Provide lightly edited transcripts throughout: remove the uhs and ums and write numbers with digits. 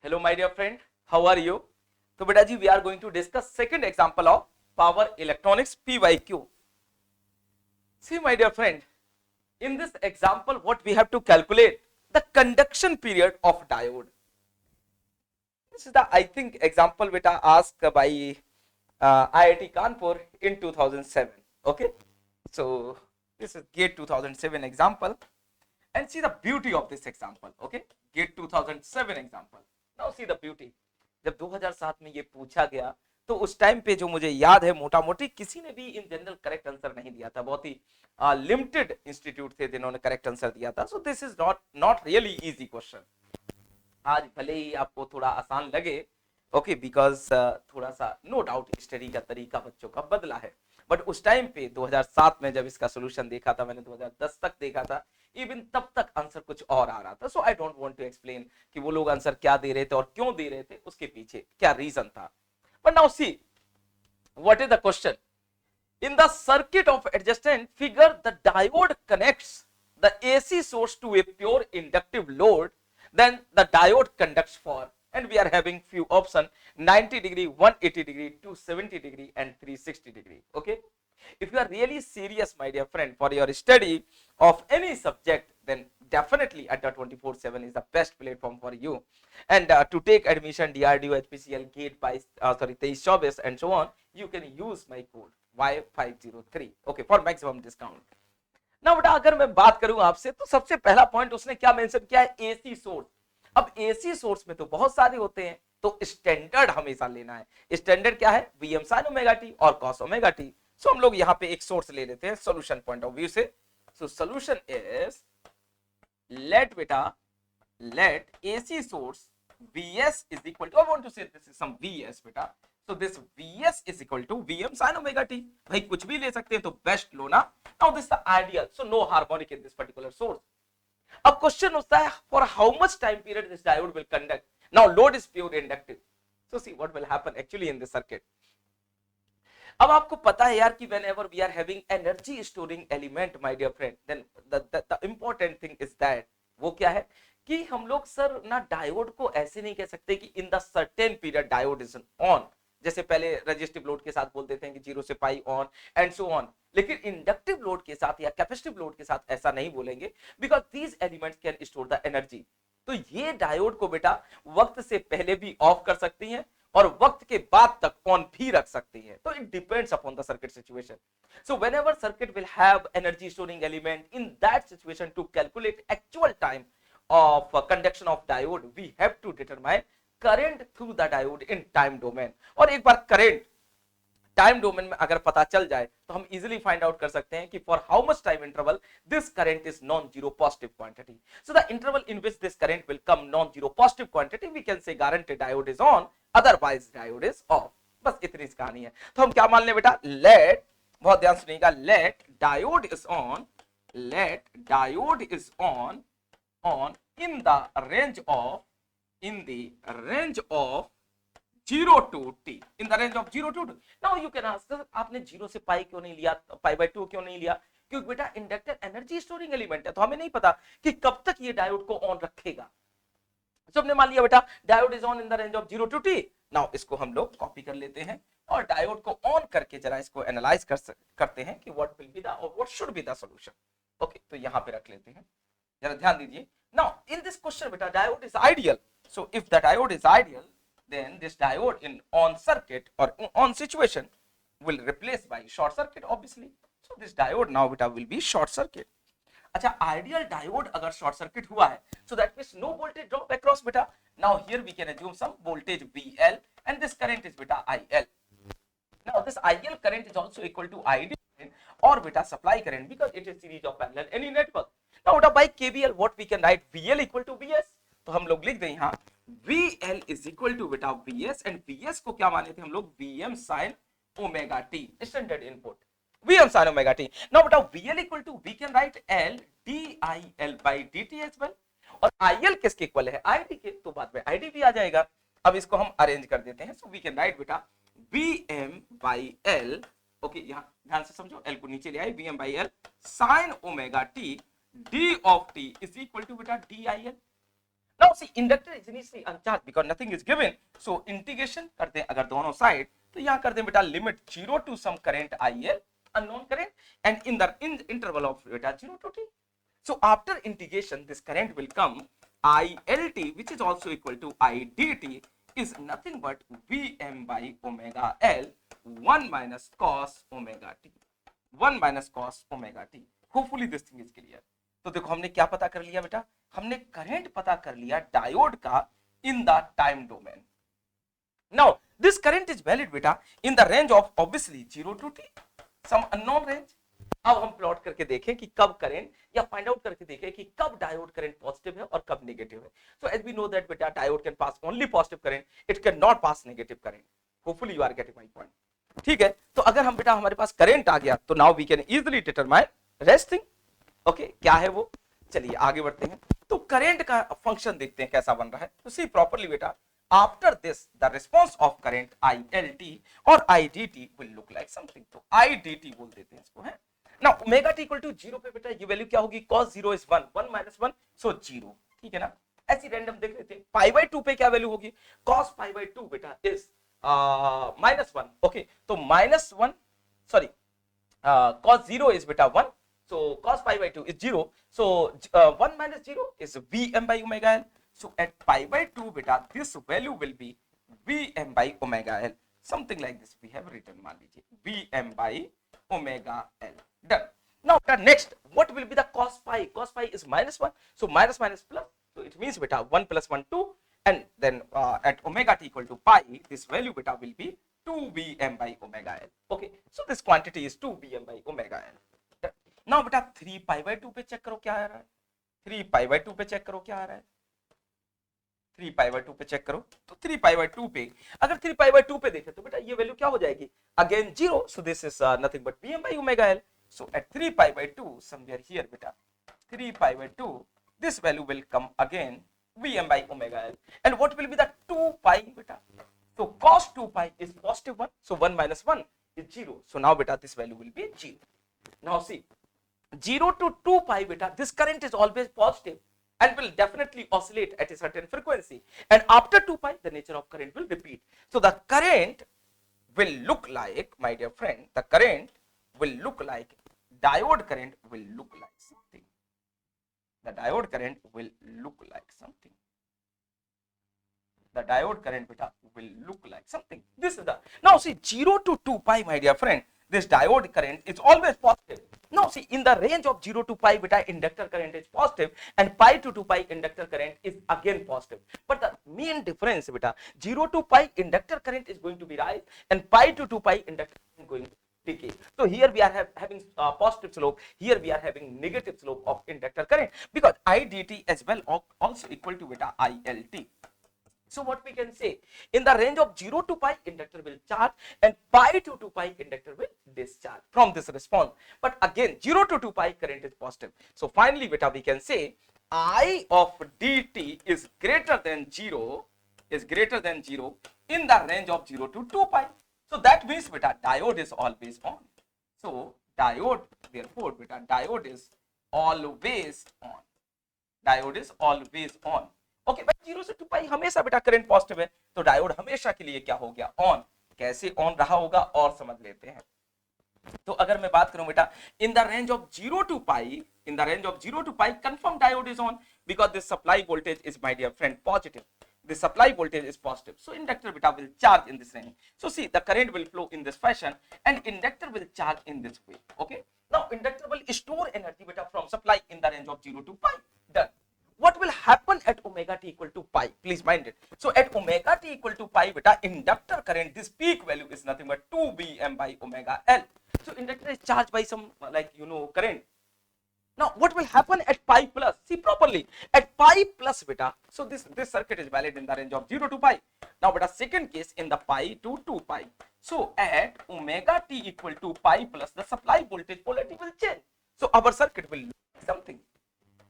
Hello my dear friend, how are you? So beta ji, we are going to discuss second example of power electronics PYQ. See my dear friend, in this example what we have to calculate the conduction period of diode. This is the I think example beta asked by IIT Kanpur in 2007. Okay, so this is GATE 2007 example, and see the beauty of this example. Okay, GATE 2007 example. Now see the beauty. जब 2007 में ये पूछा गया तो उस time पे जो मुझे याद है मोटा मोटी किसी ने भी इन जनरल करेक्ट आंसर नहीं दिया था, बहुत ही लिमिटेड इंस्टीट्यूट थे जिन्होंने करेक्ट आंसर दिया था. So this is not really easy question. आज भले ही आपको थोड़ा आसान लगे, ओके, बिकॉज थोड़ा सा नो डाउट स्टडी का तरीका बच्चों का बदला है, बट उस टाइम पे 2007 में जब इसका सोल्यूशन देखा था, मैंने 2010 तक देखा था, इवन तब तक आंसर कुछ और आ रहा था. So I don't want to explain कि वो लोग आंसर क्या दे रहे थे और क्यों दे रहे थे, उसके पीछे क्या रीजन था. But now see what is the question. In the circuit of adjacent figure, the diode connects the AC source to a pure inductive load. Then the diode conducts for, and we are having few options: 90 degree, 180 degree, 270 degree, and 360 degree. Okay. If you are really serious, my dear friend, for your study of any subject, then definitely Adda 24/7 is the best platform for you. And to take admission DRDO, HPCL, GATE by 2324 and so on, you can use my code Y503, okay, for maximum discount. ना बेटा अगर मैं बात करूं आपसे तो सबसे पहला पॉइंट उसने क्या मेंशन किया है, एसी सोर्स. अब एसी सोर्स में तो बहुत सारे होते हैं, तो स्टैंडर्ड हमेशा लेना है. स्टैंडर्ड क्या है, Vm sin ओमेगा टी और cos ओमेगा टी. सो हम लोग यहाँ पे एक सोर्स ले लेते हैं सॉल्यूशन पॉइंट ऑफ व्यू से. So solution is let AC source Vs is equal to, I want to say this is some Vs beta. So this Vs is equal to Vm sin omega t. भाई कुछ भी ले सकते हैं तो best लो ना. Now this is the ideal, so no harmonic in this particular source. अब question होता है for how much time period this diode will conduct. Now load is pure inductive. So see what will happen actually in this circuit. अब आपको पता है यार कि whenever we are having energy storing element, my dear friend, then the important thing is that वो क्या है कि हम लोग सर ना डायोड को ऐसे नहीं कह सकते कि in the certain period diode is on, जैसे पहले रेजिस्टिव लोड के साथ बोलते थे कि 0 से पाई ऑन एंड सो ऑन. लेकिन इंडक्टिव लोड के साथ या कैपेसिटिव लोड के साथ ऐसा नहीं बोलेंगे, because these elements can store the energy. तो ये डायोड को बेटा वक्त से पहले भी ऑफ कर सकती हैं और वक्त के बाद तक ऑन भी रख सकती है. तो it depends upon the circuit situation. So whenever circuit will have energy storing element, in that situation to calculate actual time of conduction of diode, we have to determine current through the diode in time domain. और एक बार current time domain में अगर पता चल जाए तो हम easily find out कर सकते हैं कि for how much time interval this current is non zero positive quantity. So the interval in which this current will come non zero positive quantity, we can say guarantee diode is on, otherwise diode is off. बस इतनी कहानी है. तो हम क्या मान ले बेटा, लेट, बहुत ध्यान सुनिएगा, let diode is on, let diode is on in the range of 0 to t, in the range of 0 to t. Now you can ask, आपने 0 से पाई क्यों नहीं लिया, पाई बाय 2 क्यों नहीं लिया? क्योंकि बेटा इंडक्टर एनर्जी स्टोरिंग एलिमेंट है, तो हमें नहीं पता कि कब तक ये डायोड को ऑन रखेगा. तो हमने मान लिया बेटा diode is on in the range of 0 to t. Now इसको हम लोग कॉपी कर लेते हैं और डायोड को ऑन करके जरा इसको एनालाइज करते हैं कि व्हाट विल बी द और what should be the solution. Okay, तो यहां पे रख लेते हैं, जरा ध्यान दीजिए. Now in this question beta diode is ideal. So if the diode is ideal, then this diode in on circuit or on situation will replace by short circuit obviously. So this diode now beta will be short circuit. अच्छा, ideal diode अगर short circuit हुआ है, so that means no voltage drop across beta. Now here we can assume some voltage VL and this current is beta IL. Now this IL current is also equal to ID or beta supply current because it is series of parallel any network. Now by KVL what we can write, VL equal to VS. तो हम लोग लिख दें यहाँ VL is equal to बेटा VS and VS को क्या माने थे हम लोग, Vm sin omega t, standard input Vm sin omega t. Now बेटा VL equal to we can write L DIL by dt as well. और IL किसके इक्वल है, ID के, तो बाद में ID भी आ जाएगा. अब इसको हम अरेंज कर देते हैं. So we can write बेटा Vm by L, ओके, यहाँ ध्यान से समझो, L को नीचे ले आए, Vm by L sin omega t d of t is equal to beta DIL. Now see, inductor is initially uncharged because nothing is given. So integration करते हैं अगर दोनों side, तो यहाँ कर दें बेटा limit 0 to some current IL, unknown current, and in the interval of beta 0 to t. So after integration, this current will come ILT, which is also equal to IDT, is nothing but Vm by omega L, 1 minus cos omega t. 1 minus cos omega t. Hopefully this thing is clear. तो देखो हमने क्या पता कर लिया बेटा, हमने current पता कर लिया डायोड का in the time domain. Now this current is valid बेटा in the range of obviously 0 to t, some unknown range. अब हम प्लॉट करके देखें कि कब करंट, या फाइंड आउट करके देखें कि कब डायोड करंट पॉजिटिव है और कब नेगेटिव है. So as we know that बेटा diode can pass only positive current, it can not pass negative current. Hopefully you are getting my point. ठीक है, तो अगर हम बेटा हमारे पास करंट आ गया तो now we can easily determine rest thing. Okay, क्या है वो, चलिए आगे बढ़ते हैं. तो करंट का फंक्शन देखते हैं कैसा बन रहा है. तो सी प्रॉपर्ली बेटा, after this the response of current ILT और IDT will look like something. तो IDT बोल देते हैं इसको, है ना. ओमेगा टी इक्वल टू 0 पे बेटा ये वैल्यू क्या होगी, cos 0 इज 1, 1 minus 1, सो 0. ठीक है ना, ऐसी रैंडम देख लेते हैं. पाई बाय 2 पे क्या वैल्यू होगी, cos पाई बाय 2 बेटा इज -1. ओके, तो -1, sorry, cos 0 is beta 1, so cos pi by 2 is 0, so 1 minus 0 is Vm by omega L. So at pi by 2 beta this value will be Vm by omega L, something like this we have written. मान लीजिए Vm by omega L. Done. Now next, what will be the cos pi? Cos pi is -1, so minus minus plus, so it means beta 1 plus 1 2, and then at omega t equal to pi, this value beta will be 2 Vm by omega L. Okay, so this quantity is 2 Vm by omega L. Now बेटा 3 pi by 2 पे check करो क्या आ रहा है. 3 pi by 2 पे check करो क्या आ रहा है. 3 पाई बाय 2 पे चेक करो. तो 3 पाई बाय 2 पे, अगर 3 पाई बाय 2 पे देखें तो बेटा ये वैल्यू क्या हो जाएगी, again 0. So this is nothing but Vm by omega L. So at 3 pi by 2, somewhere here beta, 3 pi by 2, this value will come again Vm by omega L. And what will be the 2 pi beta? So cos 2 pi is positive 1, so 1 minus 1 is 0. So now beta this value will be 0. Now see, 0 to 2 pi beta, this current is always positive and will definitely oscillate at a certain frequency. And after 2 pi, the nature of current will repeat. So the current will look like, my dear friend, the current will look like, diode current will look like something. The diode current will look like something. The diode current beta will look like something. This is the, now see 0 to 2 pi, my dear friend, this diode current is always positive. Now see, in the range of 0 to pi beta, inductor current is positive, and pi to 2 pi inductor current is again positive. But the main difference beta, 0 to pi inductor current is going to be rise, and pi to 2 pi inductor is going to decay. So here we are having positive slope, here we are having negative slope of inductor current, because IDT as well also equal to beta ILT. So what we can say, in the range of 0 to pi, inductor will charge, and pi to 2 pi, inductor will discharge from this response. But again 0 to 2 pi current is positive. So finally beta we can say I of dt is greater than 0, in the range of 0 to 2 pi. So that means beta diode is always on. So diode, therefore beta diode is always on. Diode is always on. Okay भाई, 0 से 2 पाई हमेशा बेटा current positive है, तो diode हमेशा के लिए क्या हो गया, ऑन. कैसे ऑन रहा होगा और समझ लेते हैं. तो अगर मैं बात करूं बेटा, in the range of 0 to pi, confirm diode is on, because this supply voltage is, my dear friend, positive. The supply voltage is positive, so inductor beta will charge in this range. So see, the current will flow in this fashion, and inductor will charge in this way. Okay, now inductor will store energy beta from supply in the range of 0 to pi. Done. What will happen at omega t equal to pi? Please mind it. So at omega t equal to pi beta, inductor current, this peak value is nothing but 2 Vm by omega L. So inductor is charged by some, like, current. Now what will happen at pi plus? See properly, at pi plus beta, so this circuit is valid in the range of 0 to pi. Now beta, second case in the pi to 2 pi. So at omega t equal to pi plus, the supply voltage polarity will change. So our circuit will look like something.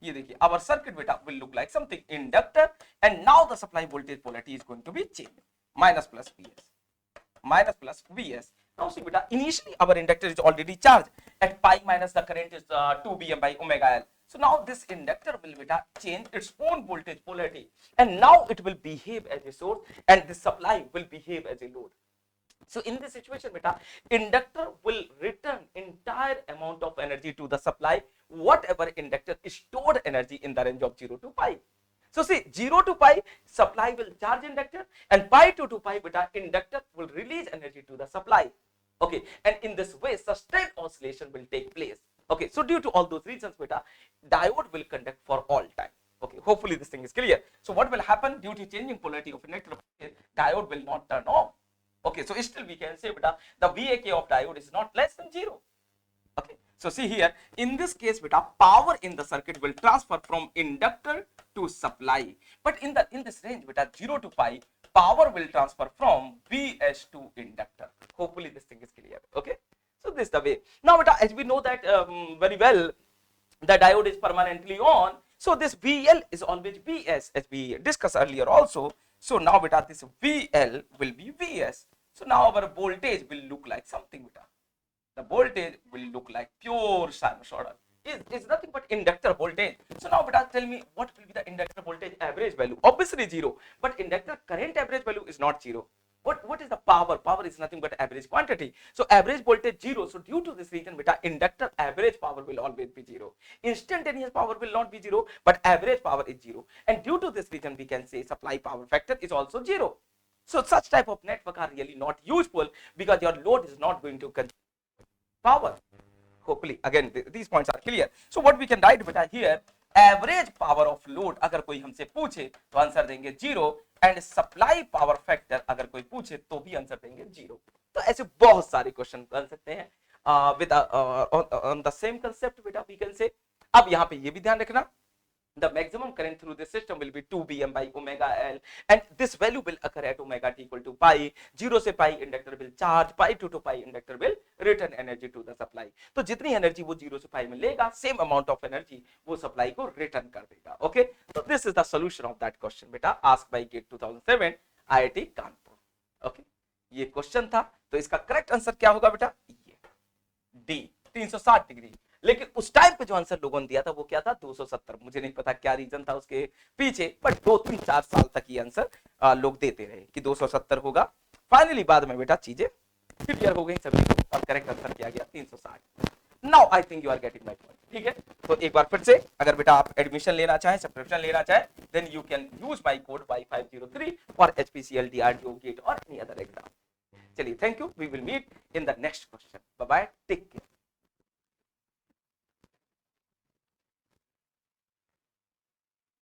ये देखिए, our circuit beta will look like something, inductor, and now the supply voltage polarity is going to be changed, minus plus Vs. Now see beta, initially our inductor is already charged. At pi minus, the current is 2 Vm by omega L. So now this inductor will beta change its own voltage polarity, and now it will behave as a source, and the supply will behave as a load. So in this situation, beta, inductor will return entire amount of energy to the supply, whatever inductor stored energy in the range of 0 to pi. So see, 0 to pi, supply will charge inductor, and pi to pi, beta, inductor will release energy to the supply. Okay, and in this way, sustained oscillation will take place. Okay, so due to all those reasons, beta, diode will conduct for all time. Okay, hopefully this thing is clear. So what will happen due to changing polarity of inductor? Diode will not turn on. Okay, so still we can say, beta, the VAK of diode is not less than 0. Okay, so see here, in this case, beta, power in the circuit will transfer from inductor to supply. But in this range, beta, 0 to pi, power will transfer from Vs to inductor. Hopefully this thing is clear. Okay, so this is the way. Now, beta, as we know that very well, the diode is permanently on. So this VL is always Vs, as we discussed earlier also. So now, beta, this VL will be Vs. So now our voltage will look like something, beta. The voltage will look like pure sinusoidal. Is nothing but inductor voltage. So now, beta, tell me what will be the inductor voltage average value? Obviously 0, but inductor current average value is not 0. What is the power? Power is nothing but average quantity. So average voltage 0. So due to this reason, beta, inductor average power will always be 0. Instantaneous power will not be 0, but average power is 0. And due to this reason, we can say supply power factor is also 0. So such type of network are really not useful because your load is not going to consume power. Hopefully again these points are clear. So what we can write, beta, here average power of load अगर कोई हमसे पूछे तो answer देंगे 0, and supply power factor अगर कोई पूछे तो भी आंसर देंगे 0. तो ऐसे बहुत सारे क्वेश्चन कर सकते हैं with on the same concept, बेटा, वी कैन से. अब यहाँ पे ये भी ध्यान रखना, the maximum current through this system will be 2 Bm by omega L, and this value will occur at omega t equal to pi. 0 से pi inductor will charge, pi to pi inductor will return energy to the supply. तो जितनी energy वो 0 से pi में लेगा, same amount of energy वो supply को return कर देगा. ओके, तो this is the solution of that question, बेटा, asked by GATE 2007 IIT Kanpur. Okay, ये क्वेश्चन था, तो इसका करेक्ट आंसर क्या होगा, बेटा? ये डी, 360 डिग्री. लेकिन उस टाइम पे जो आंसर लोगों ने दिया था वो क्या था? 270. मुझे नहीं पता क्या रीजन था उसके पीछे, बट 2-3-4 साल तक ये आंसर लोग देते रहे कि 270 होगा. फाइनली बाद में, बेटा, चीजें क्लियर हो गई सभी को और करेक्ट आंसर किया गया 360. Now I think you are getting my point. ठीक है, तो एक बार फिर से, अगर बेटा आप एडमिशन लेना चाहें, सब्सक्रिप्शन लेना चाहें, then you can use my code Y503 for HPCL, DRDO, GATE और एनी अदर एग्जाम. चलिए, thank you. We will meet in the next question. Bye bye, take care.